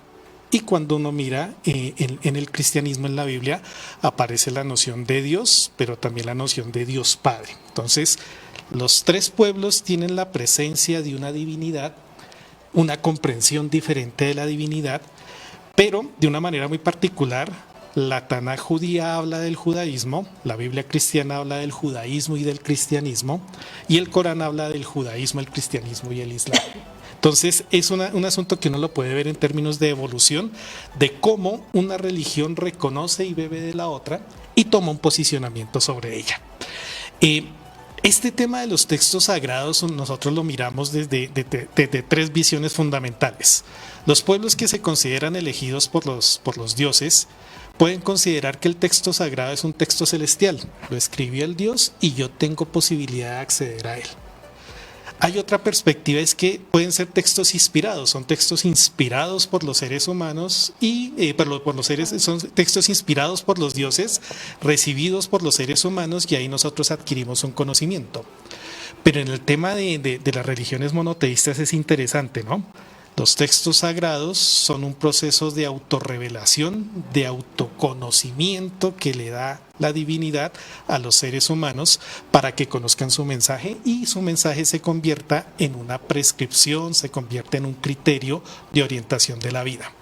Y cuando uno mira en el cristianismo, en la Biblia, aparece la noción de Dios, pero también la noción de Dios Padre. Entonces, los tres pueblos tienen la presencia de una divinidad, una comprensión diferente de la divinidad, pero de una manera muy particular. La Tanaj judía habla del judaísmo, la Biblia cristiana habla del judaísmo y del cristianismo, y el Corán habla del judaísmo, el cristianismo y el islam. Entonces es un asunto que uno lo puede ver en términos de evolución, de cómo una religión reconoce y bebe de la otra y toma un posicionamiento sobre ella. Este tema de los textos sagrados nosotros lo miramos desde tres visiones fundamentales. Los pueblos que se consideran elegidos por los dioses pueden considerar que el texto sagrado es un texto celestial, lo escribió el Dios y yo tengo posibilidad de acceder a él. Hay otra perspectiva, es que pueden ser textos inspirados, son textos inspirados por los seres humanos son textos inspirados por los dioses, recibidos por los seres humanos, y ahí nosotros adquirimos un conocimiento. Pero en el tema de las religiones monoteístas es interesante, ¿no? Los textos sagrados son un proceso de autorrevelación, de autoconocimiento que le da la divinidad a los seres humanos para que conozcan su mensaje y su mensaje se convierta en una prescripción, se convierta en un criterio de orientación de la vida.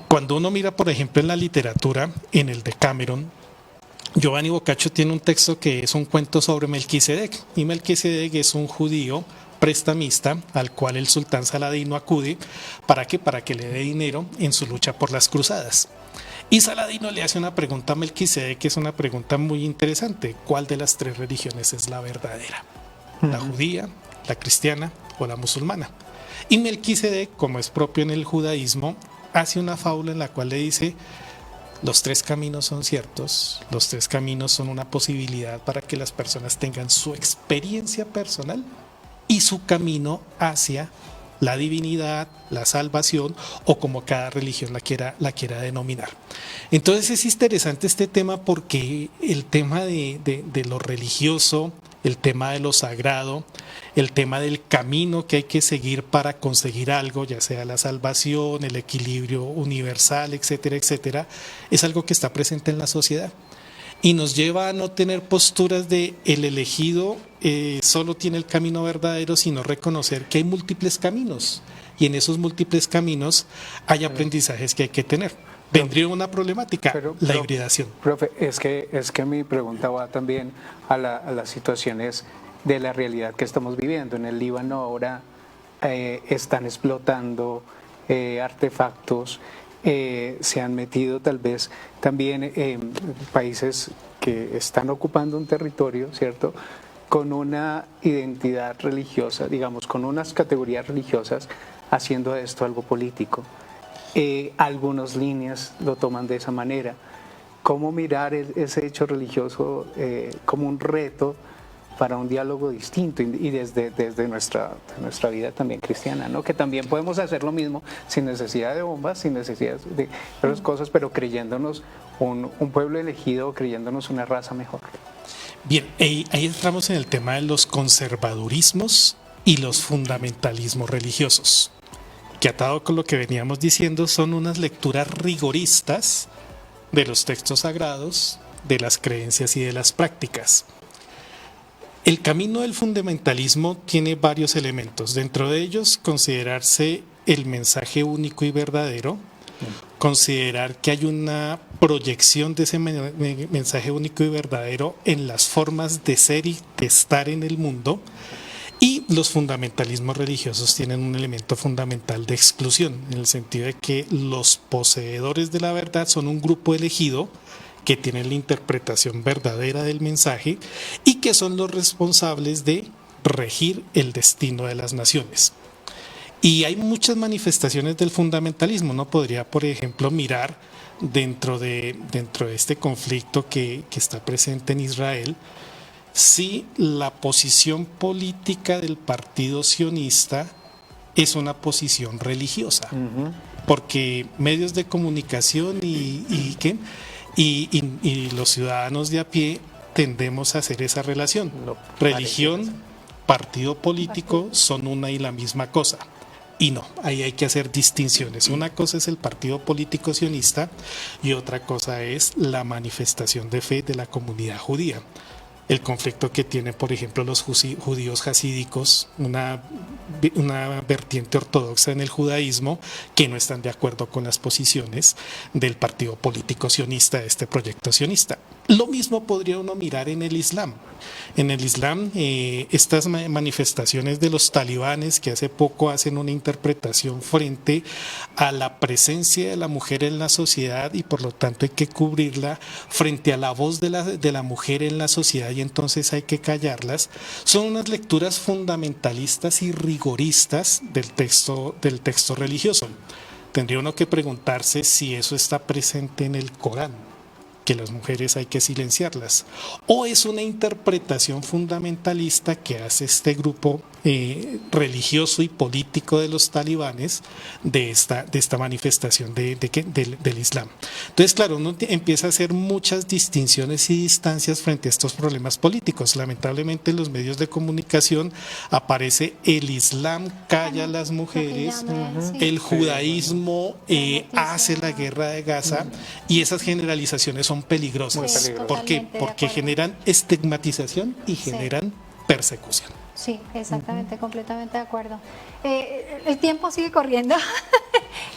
Cuando uno mira, por ejemplo, en la literatura, en el Decameron, Giovanni Boccaccio tiene un texto que es un cuento sobre Melquisedec, y Melquisedec es un judío prestamista al cual el sultán Saladino acude para que le dé dinero en su lucha por las cruzadas. Y Saladino le hace una pregunta a Melquisedec, que es una pregunta muy interesante: ¿cuál de las tres religiones es la verdadera? ¿La judía, la cristiana o la musulmana? Y Melquisedec, como es propio en el judaísmo, hace una fábula en la cual le dice: los tres caminos son ciertos, los tres caminos son una posibilidad para que las personas tengan su experiencia personal y su camino hacia la divinidad, la salvación, o como cada religión la quiera denominar. Entonces es interesante este tema porque el tema de lo religioso, el tema de lo sagrado, el tema del camino que hay que seguir para conseguir algo, ya sea la salvación, el equilibrio universal, etcétera, etcétera, es algo que está presente en la sociedad. Y nos lleva a no tener posturas de el elegido solo tiene el camino verdadero, sino reconocer que hay múltiples caminos. Y en esos múltiples caminos hay aprendizajes que hay que tener. Vendría una problemática, la hibridación. Profe, es que mi pregunta va también a las situaciones de la realidad que estamos viviendo. En el Líbano ahora están explotando artefactos. Se han metido tal vez también países que están ocupando un territorio, ¿cierto?, con una identidad religiosa, digamos, con unas categorías religiosas, haciendo de esto algo político. Algunas líneas lo toman de esa manera. ¿Cómo mirar ese hecho religioso como un reto para un diálogo distinto y desde nuestra vida también cristiana, ¿no? Que también podemos hacer lo mismo sin necesidad de bombas, sin necesidad de otras cosas, pero creyéndonos un pueblo elegido, creyéndonos una raza mejor? Bien, ahí entramos en el tema de los conservadurismos y los fundamentalismos religiosos, que atado con lo que veníamos diciendo son unas lecturas rigoristas de los textos sagrados, de las creencias y de las prácticas. El camino del fundamentalismo tiene varios elementos, dentro de ellos considerarse el mensaje único y verdadero, considerar que hay una proyección de ese mensaje único y verdadero en las formas de ser y de estar en el mundo, y los fundamentalismos religiosos tienen un elemento fundamental de exclusión, en el sentido de que los poseedores de la verdad son un grupo elegido que tienen la interpretación verdadera del mensaje y que son los responsables de regir el destino de las naciones. Y hay muchas manifestaciones del fundamentalismo. Uno podría, por ejemplo, mirar dentro de este conflicto que está presente en Israel, si la posición política del partido sionista es una posición religiosa, porque medios de comunicación y los ciudadanos de a pie tendemos a hacer esa relación. Religión, partido político son una y la misma cosa. Y no, ahí hay que hacer distinciones. Una cosa es el partido político sionista y otra cosa es la manifestación de fe de la comunidad judía. El conflicto que tienen, por ejemplo, los judíos hasídicos, una vertiente ortodoxa en el judaísmo, que no están de acuerdo con las posiciones del partido político sionista, de este proyecto sionista. Lo mismo podría uno mirar en el Islam. En el Islam, estas manifestaciones de los talibanes que hace poco hacen una interpretación frente a la presencia de la mujer en la sociedad y por lo tanto hay que cubrirla frente a la voz de la mujer en la sociedad y entonces hay que callarlas, son unas lecturas fundamentalistas y rigoristas del texto religioso. Tendría uno que preguntarse si eso está presente en el Corán, que las mujeres hay que silenciarlas, o es una interpretación fundamentalista que hace este grupo religioso y político de los talibanes de esta manifestación del Islam. Entonces, claro, uno empieza a hacer muchas distinciones y distancias frente a estos problemas políticos. Lamentablemente en los medios de comunicación aparece el Islam calla a las mujeres, el judaísmo hace la guerra de Gaza y esas generalizaciones son peligrosas. ¿Por qué? Porque generan estigmatización y generan persecución. Sí, exactamente, completamente de acuerdo. El tiempo sigue corriendo,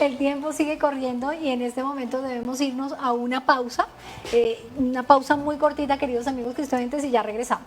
el tiempo sigue corriendo y en este momento debemos irnos a una pausa muy cortita, queridos amigos cristianos, y ya regresamos.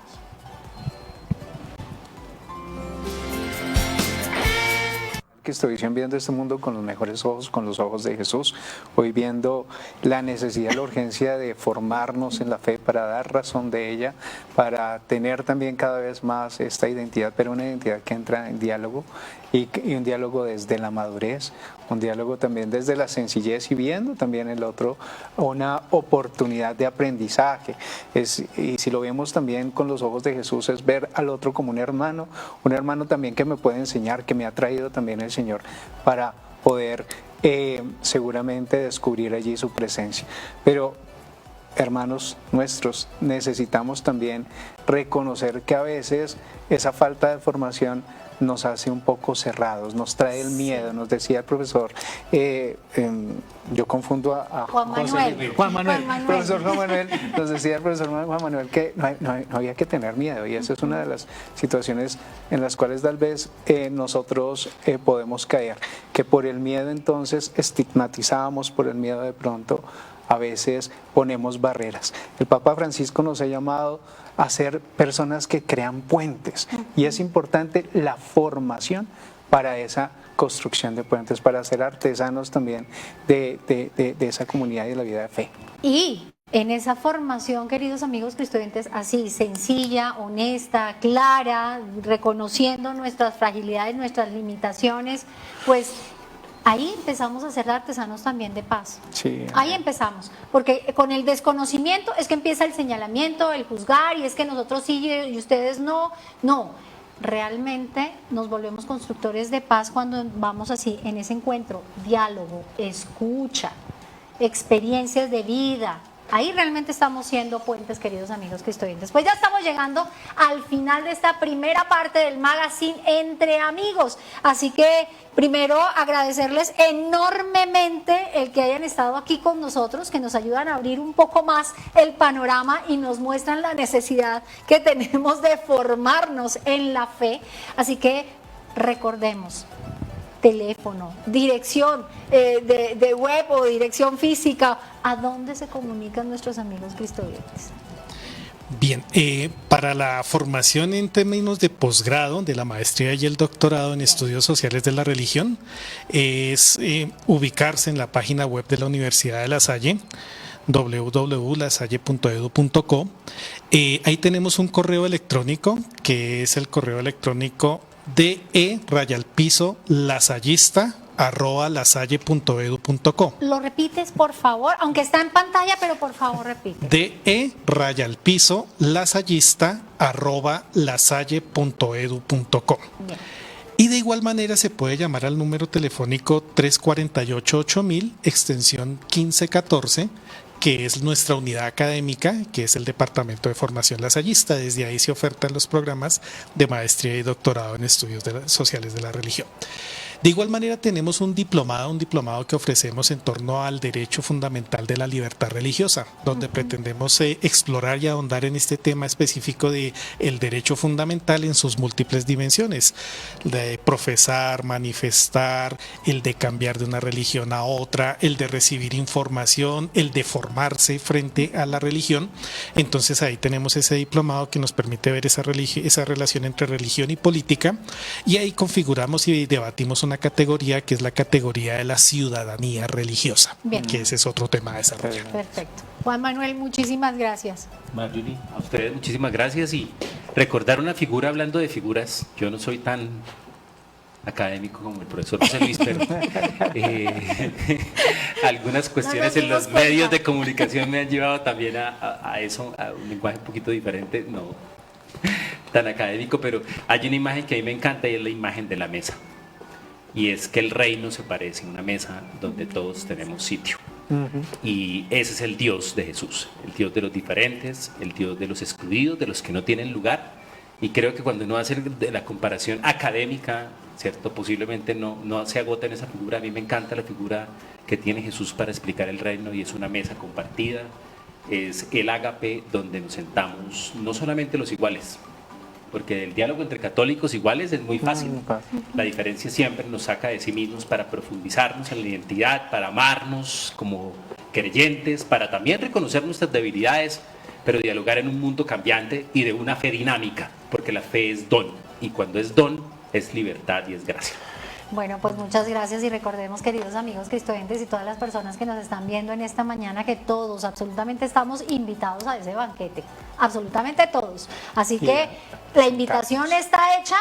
Que estoy viendo este mundo con los mejores ojos, con los ojos de Jesús, hoy viendo la necesidad, la urgencia de formarnos en la fe para dar razón de ella, para tener también cada vez más esta identidad, pero una identidad que entra en diálogo y un diálogo desde la madurez, un diálogo también desde la sencillez y viendo también el otro una oportunidad de aprendizaje. Y si lo vemos también con los ojos de Jesús, es ver al otro como un hermano también que me puede enseñar, que me ha traído también el Señor para poder seguramente descubrir allí su presencia. Pero hermanos nuestros, necesitamos también reconocer que a veces esa falta de formación nos hace un poco cerrados, nos trae el miedo. Nos decía el profesor, yo confundo a Juan Manuel. Profesor Juan Manuel, nos decía el profesor Juan Manuel que no había que tener miedo, y esa es una de las situaciones en las cuales tal vez nosotros podemos caer, que por el miedo entonces estigmatizamos, por el miedo de pronto a veces ponemos barreras. El Papa Francisco nos ha llamado a ser personas que crean puentes y es importante la formación para esa construcción de puentes, para ser artesanos también de esa comunidad y de la vida de fe. Y en esa formación, queridos amigos cristoyentes, así sencilla, honesta, clara, reconociendo nuestras fragilidades, nuestras limitaciones, pues ahí empezamos a ser artesanos también de paz. Sí. Ahí empezamos, porque con el desconocimiento es que empieza el señalamiento, el juzgar, y es que nosotros sí y ustedes no. No, realmente nos volvemos constructores de paz cuando vamos así en ese encuentro, diálogo, escucha, experiencias de vida. Ahí realmente estamos siendo puentes, queridos amigos cristoyentes. Pues ya estamos llegando al final de esta primera parte del magazine Entre Amigos. Así que primero agradecerles enormemente el que hayan estado aquí con nosotros, que nos ayudan a abrir un poco más el panorama y nos muestran la necesidad que tenemos de formarnos en la fe. Así que recordemos: teléfono, dirección de web o dirección física, ¿a dónde se comunican nuestros amigos cristoyentes? Bien, para la formación en términos de posgrado, de la maestría y el doctorado en estudios sociales de la religión, es ubicarse en la página web de la Universidad de La Salle, www.lasalle.edu.co. Ahí tenemos un correo electrónico, que es el correo electrónico de@lasalle.edu.co. Lo repites, por favor, aunque está en pantalla, pero por favor repite. de@lasallista@lasalle.edu.co. Y de igual manera se puede llamar al número telefónico 348-8000, extensión 1514, que es nuestra unidad académica, que es el Departamento de Formación Lasallista. Desde ahí se ofertan los programas de maestría y doctorado en estudios sociales de la religión. De igual manera tenemos un diplomado que ofrecemos en torno al derecho fundamental de la libertad religiosa, donde pretendemos explorar y ahondar en este tema específico de el derecho fundamental en sus múltiples dimensiones, de profesar, manifestar, el de cambiar de una religión a otra, el de recibir información, el de formarse frente a la religión. Entonces ahí tenemos ese diplomado que nos permite ver esa relación entre religión y política, y ahí configuramos y debatimos una categoría que es la categoría de la ciudadanía religiosa, Bien. que ese es otro tema a desarrollar. Perfecto. Juan Manuel, muchísimas gracias. Marjorie, a ustedes muchísimas gracias y recordar una figura, hablando de figuras, yo no soy tan académico como el profesor José Luis, pero algunas cuestiones en los medios de comunicación me han llevado también a eso, a un lenguaje un poquito diferente, no tan académico, pero hay una imagen que a mí me encanta y es la imagen de la mesa. Y es que el reino se parece a una mesa donde todos tenemos sitio. Y ese es el Dios de Jesús, el Dios de los diferentes, el Dios de los excluidos, de los que no tienen lugar. Y creo que cuando uno hace de la comparación académica, ¿cierto? Posiblemente no se agota en esa figura. A mí me encanta la figura que tiene Jesús para explicar el reino, y es una mesa compartida, es el ágape donde nos sentamos, no solamente los iguales, porque el diálogo entre católicos iguales es muy fácil. La diferencia siempre nos saca de sí mismos para profundizarnos en la identidad, para amarnos como creyentes, para también reconocer nuestras debilidades, pero dialogar en un mundo cambiante y de una fe dinámica, porque la fe es don, y cuando es don, es libertad y es gracia. Bueno, pues muchas gracias, y recordemos, queridos amigos cristoyentes y todas las personas que nos están viendo en esta mañana, que todos, absolutamente, estamos invitados a ese banquete, absolutamente todos. Así que la invitación está hecha.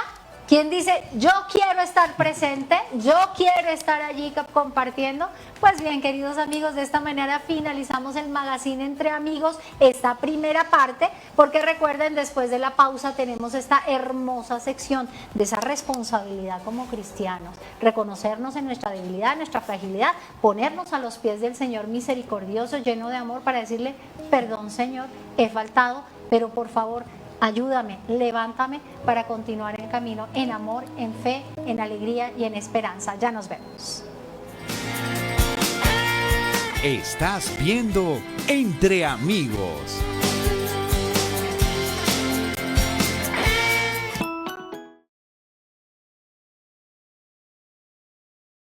¿Quién dice, yo quiero estar presente, yo quiero estar allí compartiendo? Pues bien, queridos amigos, de esta manera finalizamos el magazine Entre Amigos, esta primera parte, porque recuerden, después de la pausa tenemos esta hermosa sección de esa responsabilidad como cristianos, reconocernos en nuestra debilidad, en nuestra fragilidad, ponernos a los pies del Señor misericordioso, lleno de amor, para decirle, perdón, Señor, he faltado, pero por favor, ayúdame, levántame para continuar el camino en amor, en fe, en alegría y en esperanza. Ya nos vemos. Estás viendo Entre Amigos.